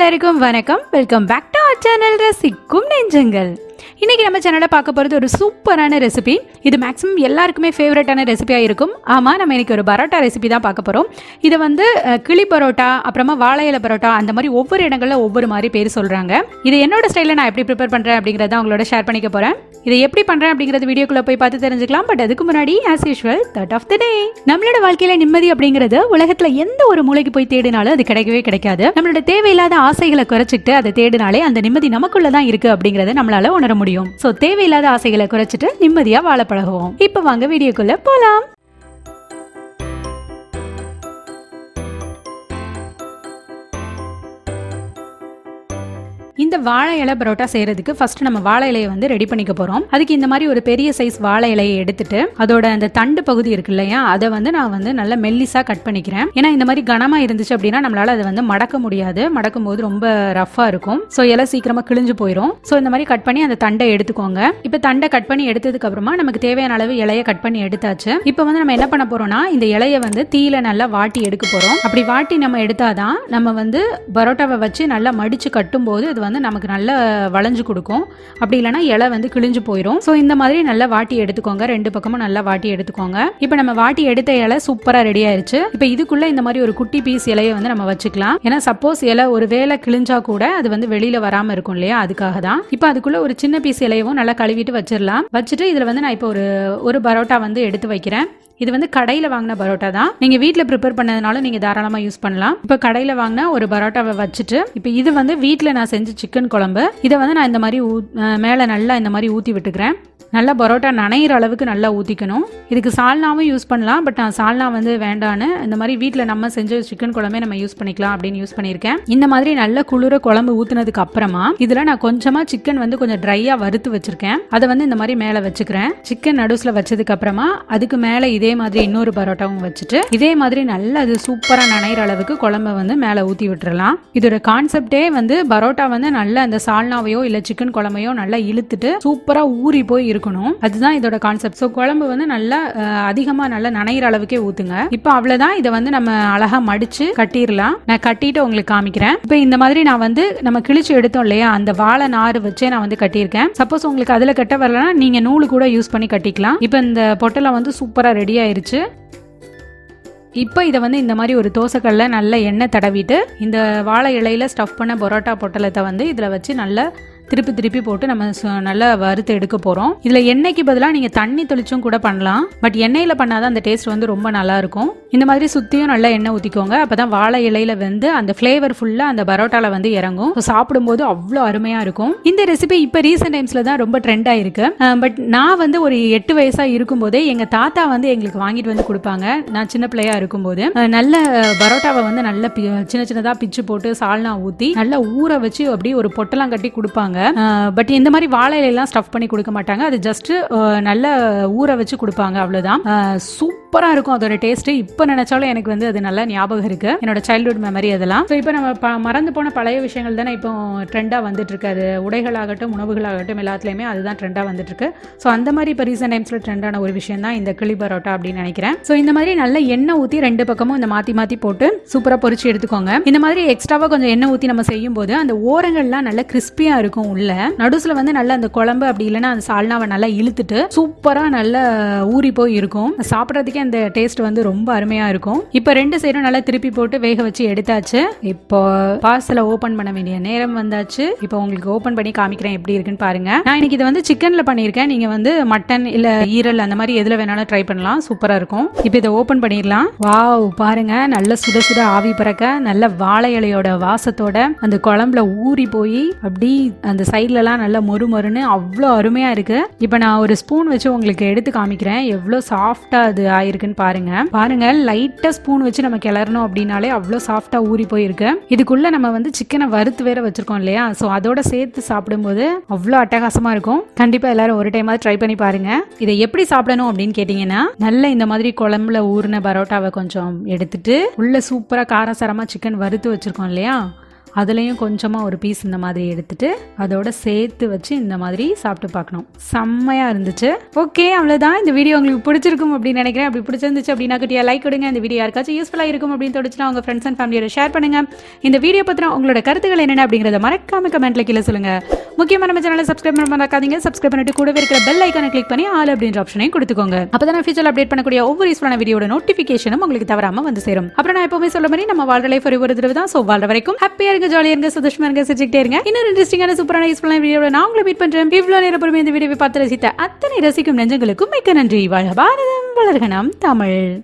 எல்லாருக்கும் வணக்கம். Welcome back to our channel ரசிக்கும் நெஞ்சங்கள். இன்னைக்கு நம்ம சேனலை பார்க்க போகிறது ஒரு சூப்பரான ரெசிபி. இது மேக்ஸிமம் எல்லாருக்குமே ஃபேவரட்டான ரெசிபியாக இருக்கும். ஆமாம், நம்ம இன்னைக்கு ஒரு பரோட்டா ரெசிபி தான் பார்க்க போகிறோம். இதை வந்து கிளி பரோட்டா, அப்புறமா வாழை இலை பரோட்டா, அந்த மாதிரி ஒவ்வொரு இடங்களில் ஒவ்வொரு மாதிரி பேர் சொல்கிறாங்க. இது என்னோட ஸ்டைலில் நான் எப்படி ப்ரிப்பேர் பண்ணுறேன் அப்படிங்கிறத உங்களோட ஷேர் பண்ணிக்க போகிறேன். இதை எப்படி பண்ணுறேன் அப்படிங்கிறது வீடியோக்குள்ளே போய் பார்த்து தெரிஞ்சுக்கலாம். பட் அதுக்கு முன்னாடி as usual thought of the day. நம்மளோட வாழ்க்கையில் நிம்மதி அப்படிங்கிறது உலகத்தில் எந்த ஒரு மூலைக்கு போய் தேடினாலும் அது கிடைக்கவே கிடைக்காது. நம்மளோட தேவையில்லாத ஆசைகளை குறைச்சிட்டு அதை தேடினாலே அந்த நிம்மதி நமக்குள்ள தான் இருக்கு அப்படிங்கறத நம்மளால உணர முடியும். சோ தேவையில்லாத ஆசைகளை குறைச்சிட்டு நிம்மதியா வாழ பழகுவோம். இப்ப வாங்க வீடியோக்குள்ள போலாம். இந்த வாழை இலை பரோட்டா செய்யறதுக்கு ஃபர்ஸ்ட் நம்ம வாழை இலையை வந்து ரெடி பண்ணிக்க போறோம். அதுக்கு இந்த மாதிரி ஒரு பெரிய சைஸ் வாழை இலையை எடுத்துட்டு அதோட அந்த தண்டு பகுதி இருக்கு இல்லையா, அதை வந்து நான் வந்து நல்ல மெல்லிசா கட் பண்ணிக்கிறேன். ஏன்னா இந்த மாதிரி கனமா இருந்துச்சு அப்படின்னா நம்மளால அதை வந்து மடக்க முடியாது. மடக்கும் போது ரொம்ப ரஃபா இருக்கும். ஸோ இலை சீக்கிரமா கிழிஞ்சு போயிடும். ஸோ இந்த மாதிரி கட் பண்ணி அந்த தண்டை எடுத்துக்கோங்க. இப்போ தண்டை கட் பண்ணி எடுத்ததுக்கு அப்புறமா நமக்கு தேவையான அளவு இலையை கட் பண்ணி எடுத்தாச்சு. இப்போ வந்து நம்ம என்ன பண்ண போறோம்னா, இந்த இலையை வந்து தீயில நல்லா வாட்டி எடுக்க போறோம். அப்படி வாட்டி நம்ம எடுத்தாதான் நம்ம வந்து பரோட்டாவை வச்சு நல்லா மடிச்சு கட்டும் போது அது வந்து நமக்கு நல்லா வளைஞ்சு கொடுக்கும். அப்படி இல்லைன்னா இலை வந்து கிழிஞ்சு போயிடும். ஸோ இந்த மாதிரி நல்லா வாட்டி எடுத்துக்கோங்க. ரெண்டு பக்கமும் நல்லா வாட்டி எடுத்துக்கோங்க. இப்போ நம்ம வாட்டி எடுத்த இலை சூப்பராக ரெடி ஆயிருச்சு. இப்போ இதுக்குள்ள இந்த மாதிரி ஒரு குட்டி பீஸ் இலையை வந்து நம்ம வச்சுக்கலாம். ஏன்னா சப்போஸ் இலை ஒரு வேளை கிழிஞ்சா கூட அது வந்து வெளியில வராம இருக்கும் இல்லையா, அதுக்காக தான். இப்போ அதுக்குள்ள ஒரு சின்ன பீஸ் இலையவும் நல்லா கழுவிட்டு வச்சிடலாம். வச்சுட்டு இதுல வந்து நான் இப்போ ஒரு பரோட்டா வந்து எடுத்து வைக்கிறேன். இது வந்து கடையில் வாங்கின பரோட்டா தான். நீங்கள் வீட்டில் ப்ரிப்பேர் பண்ணதுனால நீங்கள் தாராளமாக யூஸ் பண்ணலாம். இப்போ கடையில் வாங்கின ஒரு பரோட்டாவை வச்சுட்டு இப்போ இது வந்து வீட்டில் நான் செஞ்ச சிக்கன் குழம்பு. இதை வந்து நான் இந்த மாதிரி மேலே நல்லா இந்த மாதிரி ஊற்றி விட்டுக்கிறேன். நல்லா பரோட்டா நனைகிற அளவுக்கு நல்லா ஊற்றிக்கணும். இதுக்கு சால்னாவும் யூஸ் பண்ணலாம். பட் நான் சால்னா வந்து வேண்டான்னு இந்த மாதிரி வீட்டில் நம்ம செஞ்ச சிக்கன் குழம்பே நம்ம யூஸ் பண்ணிக்கலாம் அப்படின்னு யூஸ் பண்ணியிருக்கேன். இந்த மாதிரி நல்ல குளிர குழம்பு ஊற்றுனதுக்கு அப்புறமா இதில் நான் கொஞ்சமாக சிக்கன் வந்து கொஞ்சம் ட்ரையாக வறுத்து வச்சிருக்கேன். அதை வந்து இந்த மாதிரி மேலே வச்சுக்கிறேன். சிக்கன் நடுஸில் வச்சதுக்கு அப்புறமா அதுக்கு மேலே இதே மாதிரி இன்னொரு பரோட்டாவும் வச்சுட்டு இதே மாதிரி நல்லா அது சூப்பராக நனைகிற அளவுக்கு குழம்பை வந்து மேலே ஊற்றி விட்டுறலாம். இதோட கான்செப்டே வந்து பரோட்டா வந்து நல்ல அந்த சால்னாவையோ இல்லை சிக்கன் குழம்பையோ நல்லா இழுத்துட்டு சூப்பராக ஊறி போய் இருக்கும். அதுதான் இதோட கான்செப்ட். ஸோ குழம்பு வந்து நல்லா அதிகமாக நல்லா நனைகிற அளவுக்கே ஊற்றுங்க. இப்போ அவ்வளோதான். இதை வந்து நம்ம அழகாக மடிச்சு கட்டிடலாம். நான் கட்டிட்டு உங்களுக்கு காமிக்கிறேன். இப்போ இந்த மாதிரி நான் வந்து நம்ம கிழிச்சு எடுத்தோம் இல்லையா, அந்த வாழை நார் வச்சே நான் வந்து கட்டியிருக்கேன். சப்போஸ் உங்களுக்கு அதில் கட்ட வரலன்னா நீங்கள் நூல் கூட யூஸ் பண்ணி கட்டிக்கலாம். இப்போ இந்த பொட்டலை வந்து சூப்பராக ரெடி ஆயிருச்சு. இப்போ இதை வந்து இந்த மாதிரி ஒரு தோசைக்கல்ல நல்ல எண்ணெய் தடவிட்டு இந்த வாழை இலையில ஸ்டஃப் பண்ண பரோட்டா பொட்டலத்தை வந்து இதில் வச்சு நல்லா திருப்பி போட்டு நம்ம நல்லா வறுத்து எடுக்க போகிறோம். இதில் எண்ணெய்க்கு பதிலாக நீங்கள் தண்ணி தெளிச்சும் கூட பண்ணலாம். பட் எண்ணெயில் பண்ணாதான் அந்த டேஸ்ட் வந்து ரொம்ப நல்லா இருக்கும். இந்த மாதிரி சுற்றியும் நல்லா எண்ணெய் ஊற்றிக்கோங்க. அப்போ தான் வாழை இலையில வந்து அந்த ஃப்ளேவர் ஃபுல்லாக அந்த பரோட்டாவில் வந்து இறங்கும். சாப்பிடும்போது அவ்வளோ அருமையாக இருக்கும். இந்த ரெசிபி இப்போ ரீசெண்ட் டைம்ஸில் தான் ரொம்ப ட்ரெண்ட் ஆயிருக்கு. பட் நான் வந்து ஒரு 8 வயசாக இருக்கும்போதே எங்கள் தாத்தா வந்து எங்களுக்கு வாங்கிட்டு வந்து கொடுப்பாங்க. நான் சின்ன பிள்ளையா இருக்கும்போது நல்ல பரோட்டாவை வந்து நல்ல சின்னதாக பிச்சு போட்டு சால்னா ஊற்றி நல்லா ஊற வச்சு அப்படியே ஒரு பொட்டெல்லாம் கட்டி கொடுப்பாங்க. பட் இந்த மாதிரி வாழை இலையெல்லாம் ஸ்டஃப் பண்ணி கொடுக்க மாட்டாங்க. அது ஜஸ்ட் நல்ல ஊற வச்சு கொடுப்பாங்க, அவ்வளோதான். சூப்பராக இருக்கும் அதோட டேஸ்ட். இப்போ நினைச்சாலும் எனக்கு வந்து அது நல்லா ஞாபகம் இருக்கு, என்னோட சைல்ட்ஹுட் மெமரி அதெல்லாம். ஸோ இப்போ நம்ம மறந்து போன பழைய விஷயங்கள் தானே இப்போ ட்ரெண்டாக வந்துட்டு இருக்கு. அது உடைகளாகட்டும் உணவுகளாகட்டும் எல்லாத்துலேயுமே அதுதான் ட்ரெண்டாக வந்துட்டு இருக்கு. ஸோ அந்த மாதிரி இப்போ ரீசெண்ட் டைம்ஸில் ட்ரெண்டான ஒரு விஷயம் தான் இந்த கிளி பரோட்டா அப்படின்னு நினைக்கிறேன். ஸோ இந்த மாதிரி நல்ல எண்ணெய் ஊற்றி ரெண்டு பக்கமும் இந்த மாற்றி போட்டு சூப்பராக பொரிச்சு எடுத்துக்கோங்க. இந்த மாதிரி எக்ஸ்ட்ராவாக கொஞ்சம் எண்ணெய் ஊற்றி நம்ம செய்யும் போது அந்த ஓரங்கள்லாம் நல்ல கிறிஸ்பியாக இருக்கும். உள்ள நடுசுல வந்து நல்லா அந்த குழம்பு அப்படி இல்லைன்னா அந்த சால்னாவை நல்லா இழுத்துட்டு சூப்பரா நல்லா ஊறி போய் இருக்கும். சாப்பிட்றதுக்கே அந்த டேஸ்ட் வந்து ரொம்ப அருமையா இருக்கும். இப்போ ரெண்டு சைடும் நல்லா திருப்பி போட்டு வேக வச்சு எடுத்தாச்சு. இப்போ பார்சலை ஓபன் பண்ண வேண்டிய நேரம் வந்தாச்சு. இப்போ உங்களுக்கு ஓபன் பண்ணி காமிக்கிறேன் எப்படி இருக்குன்னு பாருங்க. நான் இன்னைக்கு இதை வந்து சிக்கன்ல பண்ணியிருக்கேன். நீங்க வந்து மட்டன் இல்ல ஈரல் அந்த மாதிரி எதுல வேணாலும் ட்ரை பண்ணலாம். சூப்பரா இருக்கும். இப்போ இதை ஓபன் பண்ணிடலாம். வாவ், பாருங்க நல்ல சுட சுட ஆவி பறக்க நல்ல வாழை இலையோட வாசத்தோட அந்த குழம்புல ஊறி போய் அப்படி அந்த சைட்லலாம் நல்லா மொறுன்னு அவ்வளோ அருமையாக இருக்குது. இப்போ நான் ஒரு ஸ்பூன் வச்சு உங்களுக்கு எடுத்து காமிக்கிறேன் எவ்வளோ சாஃப்டாக அது ஆயிருக்குன்னு பாருங்க. லைட்டாக ஸ்பூன் வச்சு நம்ம கிளறணும் அப்படின்னாலே அவ்வளோ சாஃப்டாக ஊறி போயிருக்கு. இதுக்குள்ளே நம்ம வந்து சிக்கனை வறுத்து வேற வச்சிருக்கோம் இல்லையா, ஸோ அதோட சேர்த்து சாப்பிடும்போது அவ்வளோ அட்டகாசமாக இருக்கும். கண்டிப்பாக எல்லாரும் ஒரு டைமாவது ட்ரை பண்ணி பாருங்க. இதை எப்படி சாப்பிடணும் அப்படின்னு கேட்டிங்கன்னா, நல்ல இந்த மாதிரி குழம்புல ஊறின பரோட்டாவை கொஞ்சம் எடுத்துட்டு உள்ள சூப்பராக காரசாரமாக சிக்கன் வறுத்து வச்சிருக்கோம் இல்லையா, அதுலேயும் கொஞ்சமாக ஒரு பீஸ் இந்த மாதிரி எடுத்துட்டு அதோட சேர்த்து வச்சு இந்த மாதிரி சாப்பிட்டு பார்க்கணும். செம்மையாக இருந்துச்சு. ஓகே, அவ்வளோதான். இந்த வீடியோ உங்களுக்கு பிடிச்சிருக்கும் அப்படின்னு நினைக்கிறேன். அப்படி பிடிச்சிருந்துச்சு அப்படின்னா குட்டியா லைக் கொடுங்க. இந்த வீடியோ யாருக்காச்சும் யூஸ்ஃபுல்லாக இருக்கும் அப்படின்னு தோணுச்சுன்னா உங்கள் ஃப்ரெண்ட்ஸ் அண்ட் ஃபேமிலியோட ஷேர் பண்ணுங்க. இந்த வீடியோ பற்றின உங்களோட கருத்துக்கள் என்னென்ன அப்படிங்கிறத மறக்காம கமெண்ட்ல கீழே சொல்லுங்க. முக்கியமாக நம்ம சேனலை சப்ஸ்கிரைப் பண்ண மறக்காதீங்க. சப்ஸ்கிரைப் பண்ணிட்டு கூடவே இருக்கிற பெல் ஐக்கானை கிளிக் பண்ணி ஆல் அப்படின்ற ஆப்ஷனையும் கொடுத்துக்கோங்க. அப்பதான் நான் ஃபியூச்சர்ல அப்டேட் பண்ணக்கூடிய ஒவ்வொரு யூஸ்ஃபுல்லான வீடியோட நோட்டிஃபிகேஷனும் உங்களுக்கு தவறாம வந்து சேரும். அப்புறம் நான் எப்பவுமே சொல்ல மாதிரி நம்ம வாழ்ற லைஃப் ஒரு தடவை தான். சோ வாழ்ற வரைக்கும் ஹாப்பியா இருங்க, ஜாலியா இருங்க, சந்தோஷமா இருங்க, சிரிச்சுக்கிட்டே இருங்க. இன்னொரு இன்ட்ரெஸ்டிங்கான சூப்பரான யூஸ்ஃபுல்லான வீடியோட நான் உங்களை மீட் பண்றேன். இவ்வளவு நேரம் பொறுமையா இந்த வீடியோவை பார்த்து ரசித்த அத்தனை ரசிக்கும் நெஞ்சங்களுக்கும் மிக்க நன்றி. வாழ்க பாரதம், வளர்க நம் தமிழ்.